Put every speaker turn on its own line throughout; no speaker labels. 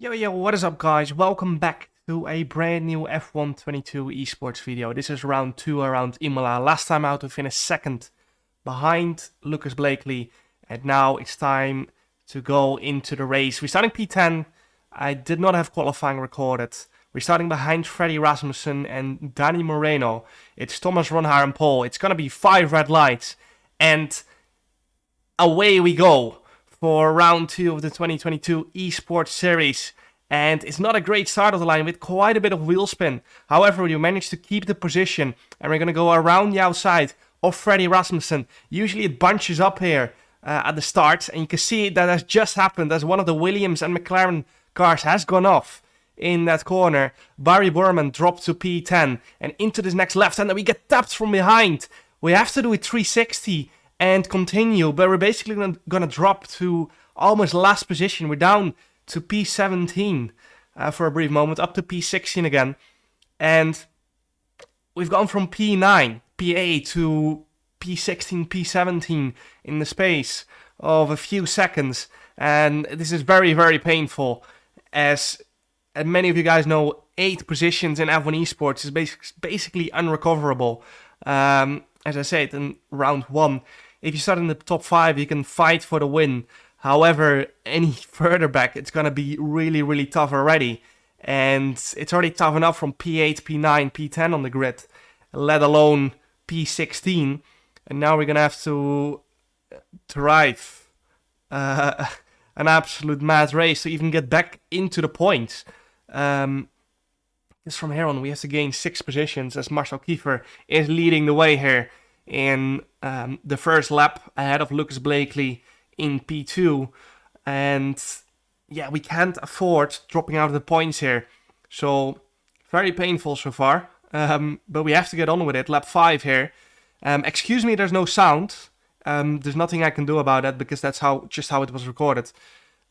Yo, what is up guys? Welcome back to a brand new F1 22 esports video. This is round 2 around Imola. Last time out we finished second behind Lucas Blakely, and now it's time to go into the race. We're starting P10. I did not have qualifying recorded. We're starting behind Freddy Rasmussen and Danny Moreno. It's Thomas Ronhaar and Paul. It's gonna be 5 red lights, and away we go for round 2 of the 2022 Esports series. And it's not a great start of the line with quite a bit of wheel spin. However, we managed to keep the position, and we're going to go around the outside of Freddy Rasmussen. Usually it bunches up here at the start, and you can see that has just happened as one of the Williams and McLaren cars has gone off in that corner. Barry Borman dropped to P10 and into this next left hand, and we get tapped from behind. We have to do it 360 and continue, but we're basically gonna drop to almost last position. We're down to P17 for a brief moment, up to P16 again, and we've gone from P9, P8 to P16, P17 in the space of a few seconds, and this is very, very painful, as many of you guys know, 8 positions in F1 Esports is basically unrecoverable. As I said in round 1, if you start in the top 5, you can fight for the win. However, any further back, it's going to be really, really tough already. And it's already tough enough from P8, P9, P10 on the grid, let alone P16. And now we're going to have to drive an absolute mad race to even get back into the points. Because from here on, we have to gain 6 positions as Marcel Kiefer is leading the way here in the first lap ahead of Lucas Blakely in P2. And yeah, we can't afford dropping out of the points here. So very painful so far. But we have to get on with it. Lap 5 here. Excuse me, there's no sound. There's nothing I can do about that because that's just how it was recorded.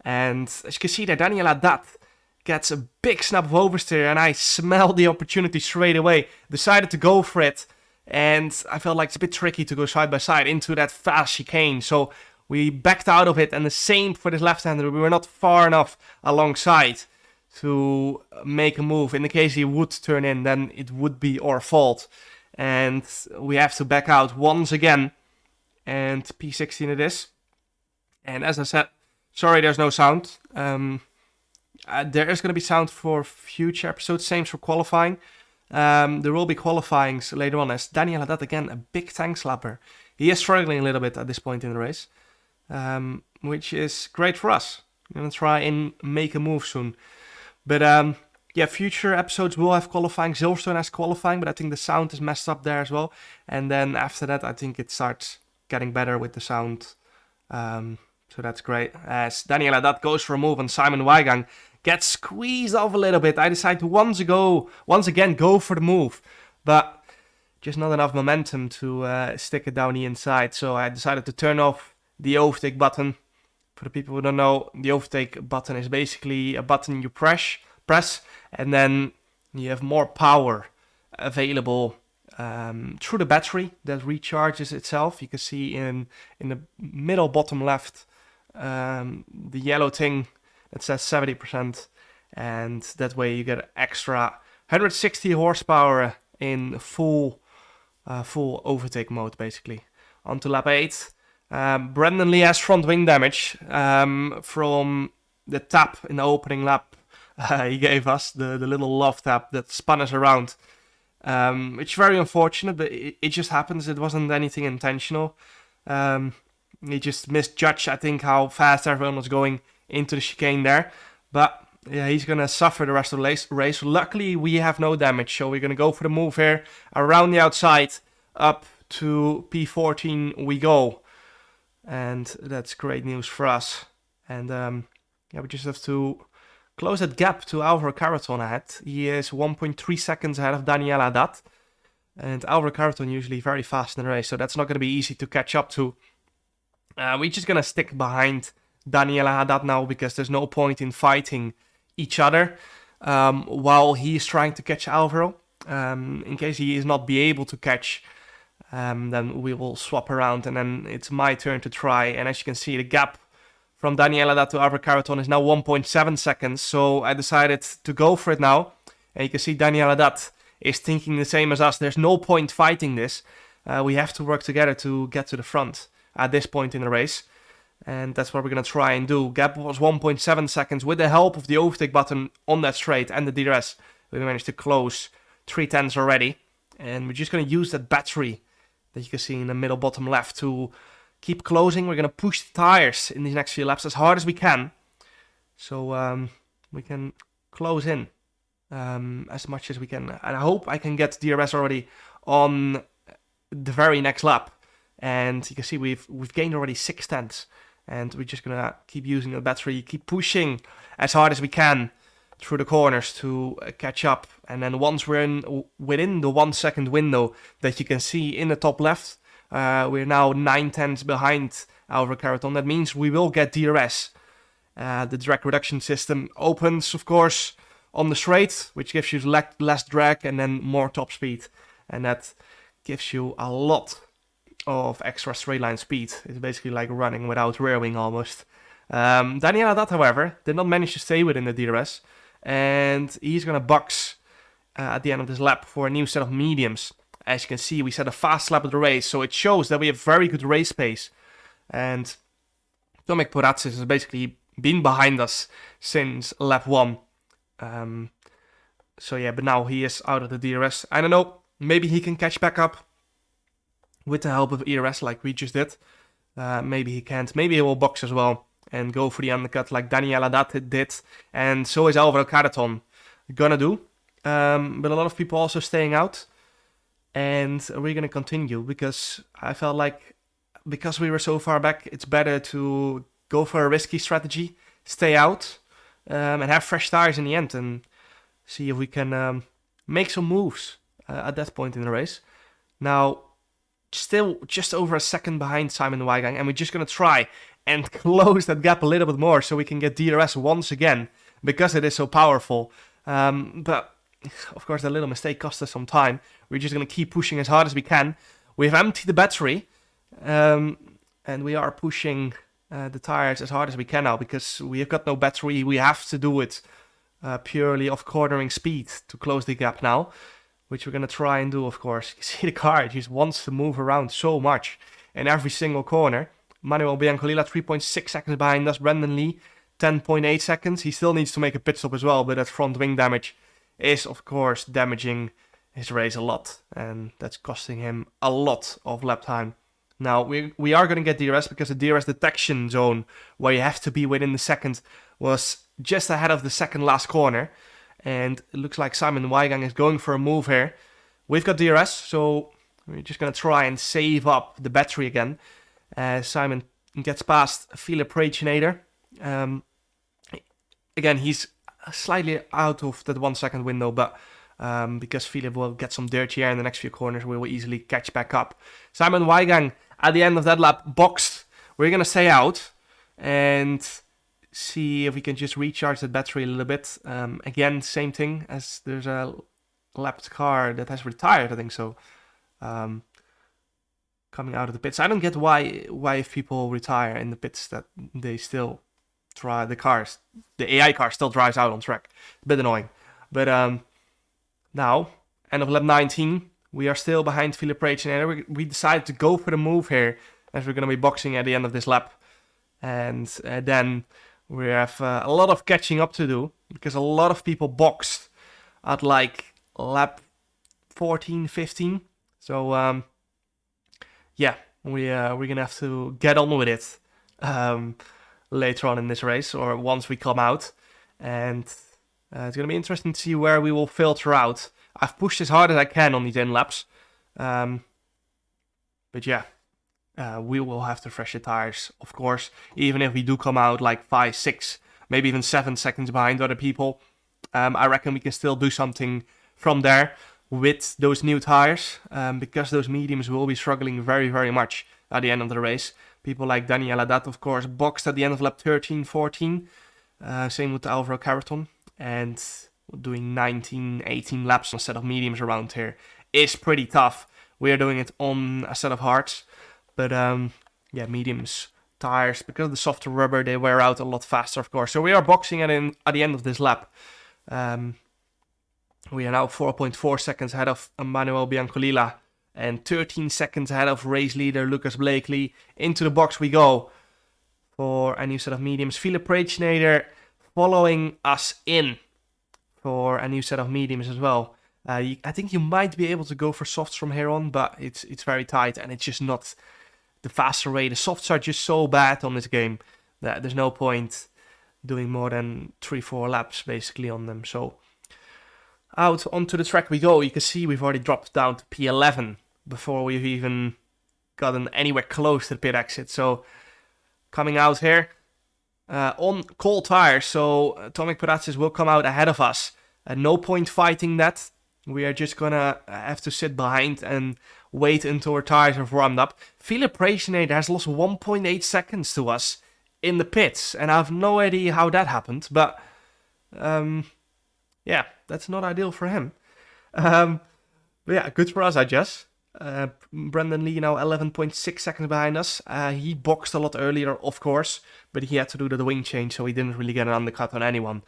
And as you can see there, Daniel Haddad gets a big snap of oversteer, and I smelled the opportunity straight away. Decided to go for it, and I felt like it's a bit tricky to go side by side into that fast chicane. So we backed out of it, and the same for this left-hander. We were not far enough alongside to make a move. In the case he would turn in, then it would be our fault. And we have to back out once again, and P16 it is. And as I said, sorry there's no sound. There is going to be sound for future episodes, same for qualifying. There will be qualifyings later on, as Daniel Haddad, again, a big tank slapper. He is struggling a little bit at this point in the race, which is great for us. We're going to try and make a move soon. But yeah, future episodes will have qualifying. Silverstone has qualifying, but I think the sound is messed up there as well. And then after that, I think it starts getting better with the sound. So that's great. As Daniel Haddad goes for a move on Simon Weigang, gets squeezed off a little bit. I decide to once again go for the move, but just not enough momentum to stick it down the inside. So I decided to turn off the overtake button. For the people who don't know, the overtake button is basically a button you press, and then you have more power available through the battery that recharges itself. You can see in the middle bottom left the yellow thing that says 70%, and that way you get extra 160 horsepower in full overtake mode, basically. On to lap 8. Brendan Lee has front wing damage from the tap in the opening lap. He gave us the little love tap that spun us around. It's very unfortunate, but it just happens. It wasn't anything intentional. He just misjudged, I think, how fast everyone was going into the chicane there. But yeah, he's going to suffer the rest of the race. Luckily, we have no damage, so we're going to go for the move here. Around the outside, up to P14 we go. And that's great news for us. And yeah, we just have to close that gap to Alvaro Carreton ahead. He is 1.3 seconds ahead of Daniel Haddad. And Alvaro Carreton usually very fast in the race, so that's not going to be easy to catch up to. We're just going to stick behind Daniel Haddad now, because there's no point in fighting each other while he's trying to catch Alvaro. In case he is not be able to catch, then we will swap around, and then it's my turn to try. And as you can see, the gap from Daniel Haddad to Overclockers is now 1.7 seconds. So I decided to go for it now. And you can see Daniel Haddad is thinking the same as us. There's no point fighting this. We have to work together to get to the front at this point in the race. And that's what we're going to try and do. Gap was 1.7 seconds. With the help of the overtake button on that straight and the DRS, we managed to close 3/10 already. And we're just going to use that battery that you can see in the middle bottom left to keep closing. We're going to push the tires in these next few laps as hard as we can. So we can close in as much as we can. And I hope I can get DRS already on the very next lap. And you can see we've gained already 6/10. And we're just going to keep using the battery, keep pushing as hard as we can through the corners to catch up. And then once we're within the 1 second window that you can see in the top left, we're now 9/10 behind Overclockers. That means we will get DRS. The drag reduction system opens, of course, on the straight, which gives you less drag and then more top speed. And that gives you a lot of extra straight line speed. It's basically like running without rear wing almost. Daniel Haddad, however, did not manage to stay within the DRS. And he's going to box at the end of this lap for a new set of mediums. As you can see, we set a fast lap of the race, so it shows that we have very good race pace. And Tomek Poratsis has basically been behind us since lap 1. So yeah, but now he is out of the DRS. I don't know, maybe he can catch back up with the help of ERS like we just did. Maybe he can't. Maybe he will box as well and go for the undercut like Daniel Haddad did. And so is Overclockers gonna do. But a lot of people also staying out. And we're gonna continue because I felt like because we were so far back, it's better to go for a risky strategy, stay out, and have fresh tires in the end and see if we can make some moves at that point in the race. Now, still just over a second behind Simon Weigang, and we're just going to try and close that gap a little bit more so we can get DRS once again, because it is so powerful. But, of course, that little mistake cost us some time. We're just going to keep pushing as hard as we can. We've emptied the battery, and we are pushing the tires as hard as we can now, because we have got no battery. We have to do it purely off cornering speed to close the gap now, which we're going to try and do, of course. You see the car, it just wants to move around so much in every single corner. Manuel Biancolila, 3.6 seconds behind us. Brendan Lee, 10.8 seconds. He still needs to make a pit stop as well, but that front wing damage is, of course, damaging his race a lot. And that's costing him a lot of lap time. Now, we are going to get DRS because the DRS detection zone, where you have to be within the second, was just ahead of the second last corner. And it looks like Simon Weigang is going for a move here. We've got DRS, so we're just going to try and save up the battery again. Simon gets past Philip Reicheneder. Again, he's slightly out of that 1 second window, but because Philip will get some dirty air in the next few corners, we will easily catch back up. Simon Weigang, at the end of that lap, boxed. We're going to stay out and see if we can just recharge that battery a little bit. Again, same thing as there's a lapped car that has retired, I think so. Coming out of the pits. I don't get why if people retire in the pits that they still drive the cars. The AI car still drives out on track. A bit annoying. But now, end of lap 19, we are still behind Philip Reicheneder. We decided to go for the move here as we're going to be boxing at the end of this lap. And then we have a lot of catching up to do because a lot of people boxed at like lap 14, 15. So, yeah, we're going to have to get on with it later on in this race or once we come out. And it's going to be interesting to see where we will filter out. I've pushed as hard as I can on these end laps. But yeah, we will have to fresh the tires, of course. Even if we do come out like 5, 6, maybe even 7 seconds behind other people. I reckon we can still do something from there with those new tires. Because those mediums will be struggling very, very much at the end of the race. People like Daniel Haddad, of course, boxed at the end of lap 13, 14. Same with Alvaro Carreton. And doing 19, 18 laps on a set of mediums around here is pretty tough. We are doing it on a set of hards. But yeah, mediums tires, because of the softer rubber, they wear out a lot faster, of course. So we are boxing at the end of this lap. We are now 4.4 seconds ahead of Manuel Biancolila and 13 seconds ahead of race leader Lucas Blakely. Into the box we go for a new set of mediums. Philip Reitschneider following us in for a new set of mediums as well. I think you might be able to go for softs from here on, but it's very tight and it's just not the faster way. The softs are just so bad on this game that there's no point doing more than 3-4 laps basically on them. So out onto the track we go. You can see we've already dropped down to P11 before we've even gotten anywhere close to the pit exit. So coming out here on cold tires, so Tomek Peratsis will come out ahead of us. No point fighting that. We are just gonna have to sit behind and wait until our tires have warmed up. Philip Reitschneider has lost 1.8 seconds to us in the pits, and I have no idea how that happened, but yeah, that's not ideal for him. But yeah, good for us, I guess. Brendan Lee now 11.6 seconds behind us. He boxed a lot earlier, of course, but he had to do the wing change, so he didn't really get an undercut on anyone.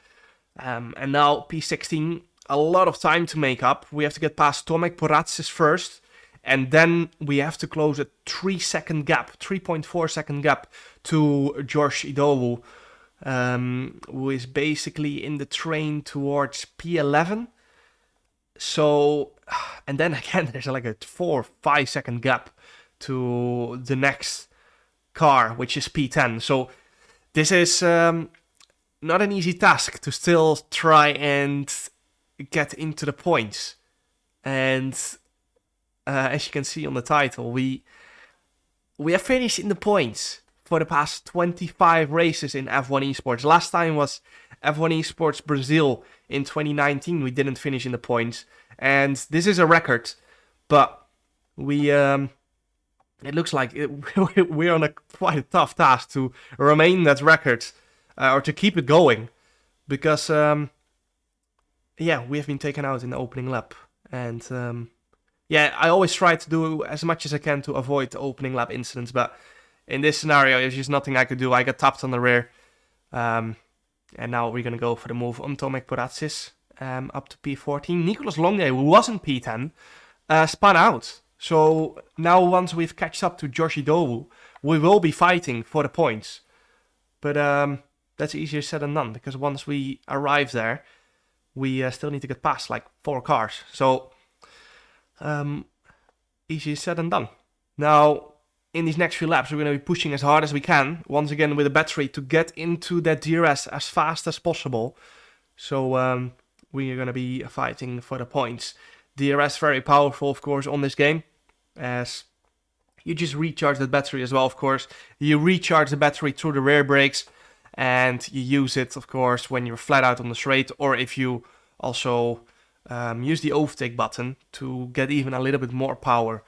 And now P16, a lot of time to make up. We have to get past Tomek Peratsis first, and then we have to close a 3.4 second gap to Josh Idowu, who is basically in the train towards P11. So, and then again, there's like a 4-5 second gap to the next car, which is P10. So this is not an easy task to still try and get into the points. And as you can see on the title, we have finished in the points for the past 25 races in F1 Esports. Last time was F1 Esports Brazil in 2019. We didn't finish in the points, and this is a record, but we it looks like we're on quite a tough task to remain that record or to keep it going, because yeah, we have been taken out in the opening lap, and yeah, I always try to do as much as I can to avoid the opening lap incidents, but in this scenario, there's just nothing I could do. I got tapped on the rear. And now we're going to go for the move on Tomek Peratsis up to P14. Nicolas Longuet, who was in P10, spun out. So now once we've catched up to Josh Idowu, we will be fighting for the points. But that's easier said than done, because once we arrive there, we still need to get past like 4 cars. So easier said than done. Now, in these next few laps, we're going to be pushing as hard as we can, once again with a battery, to get into that DRS as fast as possible. So we are going to be fighting for the points. DRS very powerful, of course, on this game, as you just recharge that battery as well, of course. You recharge the battery through the rear brakes, and you use it, of course, when you're flat out on the straight, or if you also use the overtake button to get even a little bit more power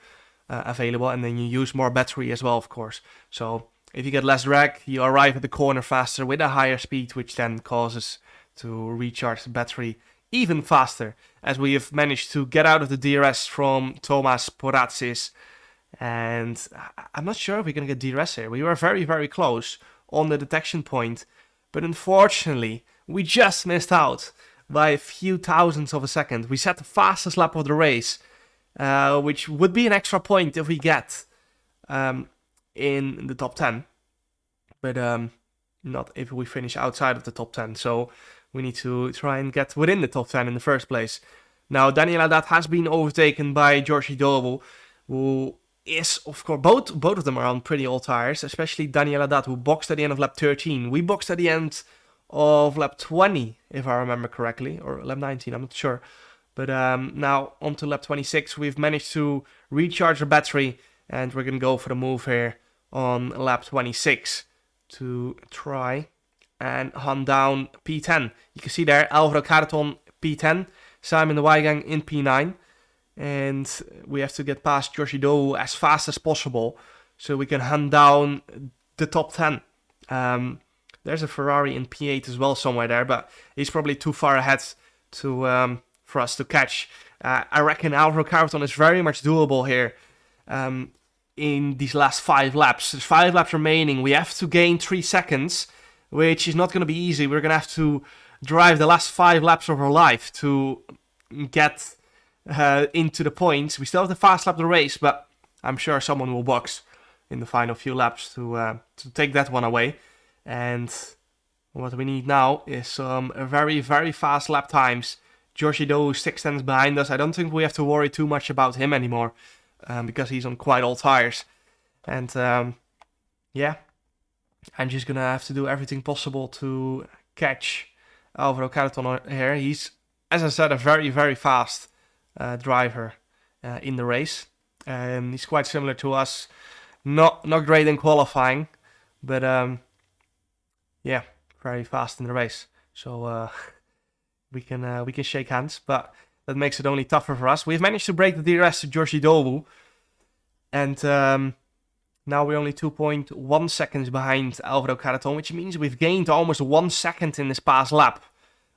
available, and then you use more battery as well, of course. So if you get less drag, you arrive at the corner faster with a higher speed, which then causes to recharge the battery even faster, as we have managed to get out of the DRS from Tomas Peratsis. And I'm not sure if we're going to get DRS here. We were very, very close on the detection point, but unfortunately, we just missed out by a few thousandths of a second. We set the fastest lap of the race, which would be an extra point if we get in the top 10, but not if we finish outside of the top 10. So we need to try and get within the top 10 in the first place. Now, Daniel Haddad has been overtaken by George Idowu, who is, of course, both of them are on pretty old tires, especially Daniel Haddad, who boxed at the end of lap 13. We boxed at the end of lap 20, if I remember correctly, or lap 19, I'm not sure. But now on to lap 26, we've managed to recharge the battery, and we're going to go for the move here on lap 26 to try and hunt down P10. You can see there, Alvaro Carton P10, Simon de Weigang in P9, and we have to get past Josh Idowu as fast as possible so we can hunt down the top 10. There's a Ferrari in P8 as well somewhere there, but he's probably too far ahead to for us to catch. I reckon Alvaro Carton is very much doable here. in these last 5 laps. There's 5 laps remaining. We have to gain 3 seconds, which is not going to be easy. We're going to have to drive the last 5 laps of our life to get into the points. We still have the fast lap of the race, but I'm sure someone will box in the final few laps to take that one away. And what we need now is some very, very fast lap times. Giorgio 6 tenths behind us. I don't think we have to worry too much about him anymore because he's on quite old tires. And yeah, I'm just going to have to do everything possible to catch Alvaro Carreton here. He's, as I said, a very, very fast driver in the race. He's quite similar to us. Not great in qualifying, but yeah, very fast in the race. So we can shake hands, but that makes it only tougher for us. We've managed to break the DRS to Giorgio, and now we're only 2.1 seconds behind Alvaro Carreton, which means we've gained almost 1 second in this past lap,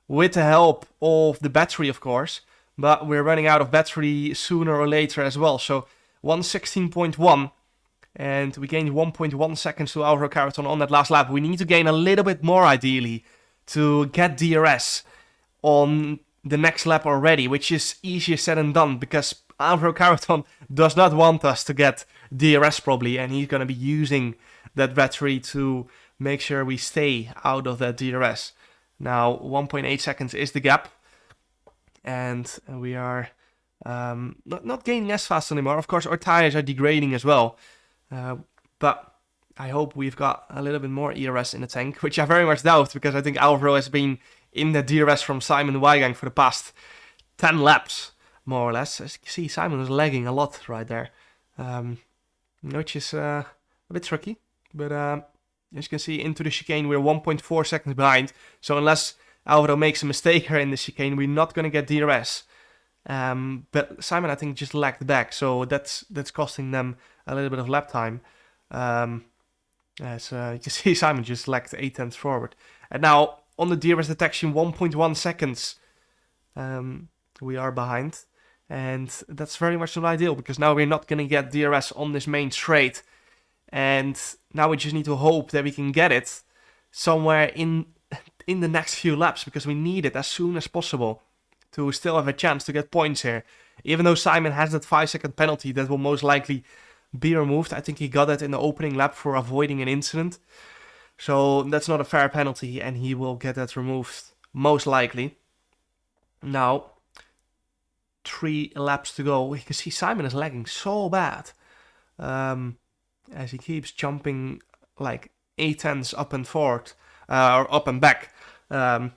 with the help of the battery, of course. But we're running out of battery sooner or later as well. So 1:16.1, and we gained 1.1 seconds to Alvaro Carreton on that last lap. We need to gain a little bit more, ideally, to get DRS on the next lap already, which is easier said than done, because Alvaro Carreton does not want us to get DRS probably, and he's going to be using that battery to make sure we stay out of that DRS. Now, 1.8 seconds is the gap, and we are not gaining as fast anymore. Of course, our tires are degrading as well, but I hope we've got a little bit more ERS in the tank, which I very much doubt, because I think Alvaro has been in the DRS from Simon Weigang for the past 10 laps, more or less. As you can see, Simon is lagging a lot right there, which is a bit tricky, but as you can see, into the chicane, we're 1.4 seconds behind. So unless Alvaro makes a mistake here in the chicane, we're not going to get DRS. But Simon, I think, just lagged back, so that's costing them a little bit of lap time. As you can see, Simon just lagged 8 tenths forward. And now, on the DRS detection, 1.1 seconds we are behind. And that's very much not ideal, because now we're not going to get DRS on this main straight. And now we just need to hope that we can get it somewhere in the next few laps, because we need it as soon as possible to still have a chance to get points here. Even though Simon has that 5-second penalty that will most likely be removed. I think he got it in the opening lap for avoiding an incident. So that's not a fair penalty, and he will get that removed most likely. Now, 3 laps to go. You can see Simon is lagging so bad. As he keeps jumping like 8 tenths up and forward, or up and back. And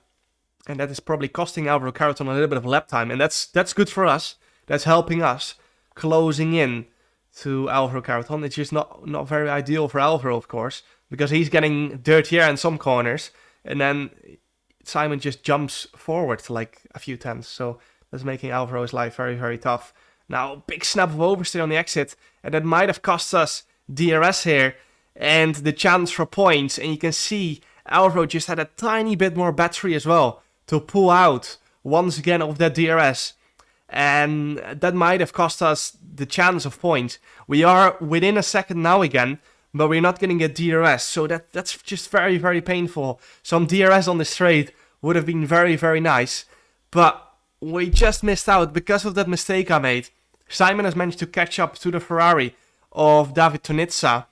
that is probably costing Alvaro Carreton a little bit of lap time. And that's good for us. That's helping us closing in to Alvaro Carreton. It's just not very ideal for Alvaro, of course, because he's getting dirtier in some corners. And then Simon just jumps forward like a few tenths. So that's making Alvaro's life very, very tough. Now, big snap of oversteer on the exit. And that might have cost us DRS here and the chance for points. And you can see Alvaro just had a tiny bit more battery as well to pull out once again of that DRS. And that might have cost us the chance of points. We are within a second now again, but we're not going to get DRS. So that's just very, very painful. Some DRS on the straight would have been very, very nice. But we just missed out because of that mistake I made. Simon has managed to catch up to the Ferrari of David Tonitza.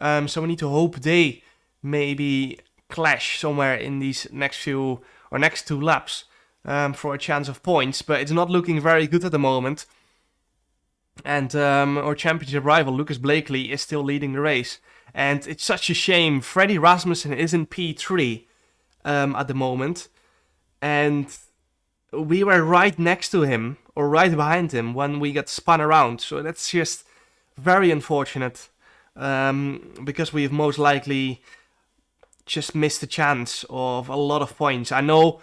So we need to hope they maybe clash somewhere in these next 2 laps for a chance of points. But it's not looking very good at the moment. And our championship rival, Lucas Blakely, is still leading the race. And it's such a shame. Freddie Rasmussen is in P3 at the moment. And we were right next to him, or right behind him, when we got spun around. So that's just very unfortunate. Because we've most likely just missed the chance of a lot of points. I know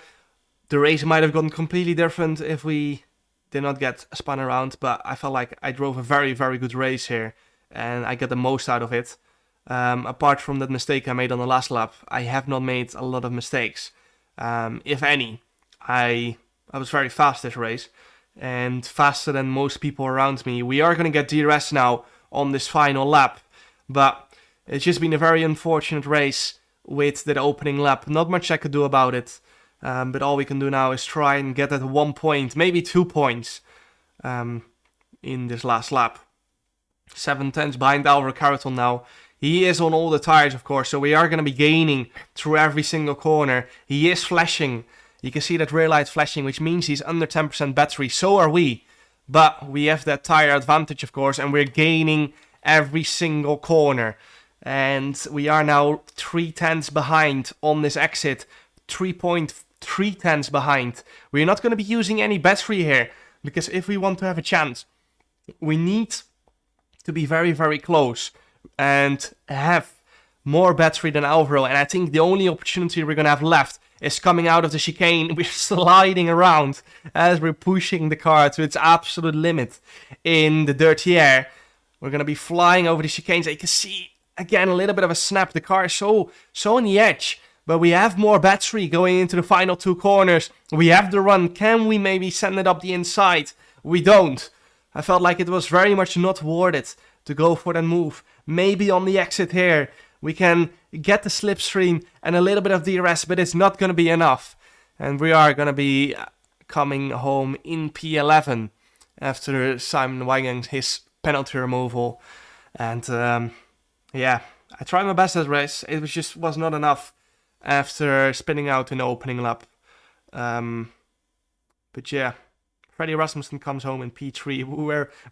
the race might have gone completely different if we did not get spun around, but I felt like I drove a very, very good race here, and I got the most out of it. Apart from that mistake I made on the last lap, I have not made a lot of mistakes. If any, I was very fast this race, and faster than most people around me. We are going to get DRS now on this final lap. But it's just been a very unfortunate race with that opening lap. Not much I could do about it. But all we can do now is try and get that 1 point, maybe 2 points in this last lap. 7 tenths behind Overclockers now. He is on all the tires, of course, so we are going to be gaining through every single corner. He is flashing. You can see that rear light flashing, which means he's under 10% battery. So are we. But we have that tire advantage, of course, and we're gaining every single corner. And we are now 3 tenths behind on this exit. 3.3 tenths behind. We're not going to be using any battery here, because if we want to have a chance, we need to be very, very close and have more battery than Alvaro. And I think the only opportunity we're going to have left is coming out of the chicane. We're sliding around as we're pushing the car to its absolute limit in the dirty air. We're going to be flying over the chicanes. You can see, again, a little bit of a snap. The car is so on the edge. But we have more battery going into the final 2 corners. We have the run. Can we maybe send it up the inside? We don't. I felt like it was very much not worth it to go for that move. Maybe on the exit here, we can get the slipstream and a little bit of DRS, but it's not going to be enough. And we are going to be coming home in P11 after Simon Weigang his penalty removal. And yeah, I tried my best this race. It was not enough after spinning out in the opening lap. But yeah, Freddie Rasmussen comes home in P3.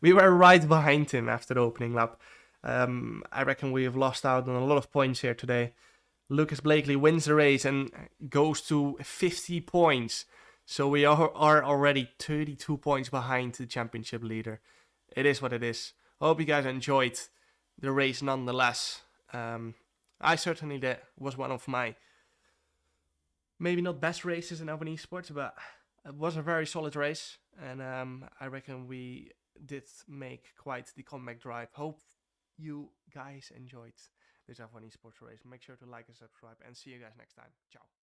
We were right behind him after the opening lap. I reckon we have lost out on a lot of points here today. Lucas Blakely wins the race and goes to 50 points. So we are already 32 points behind the championship leader. It is what it is. I hope you guys enjoyed the race nonetheless. I certainly did. It was one of my maybe not best races in Open Esports, but it was a very solid race. And I reckon we did make quite the comeback drive. Hope you guys enjoyed this F1 Esports race. Make sure to like and subscribe, and see you guys next time. Ciao.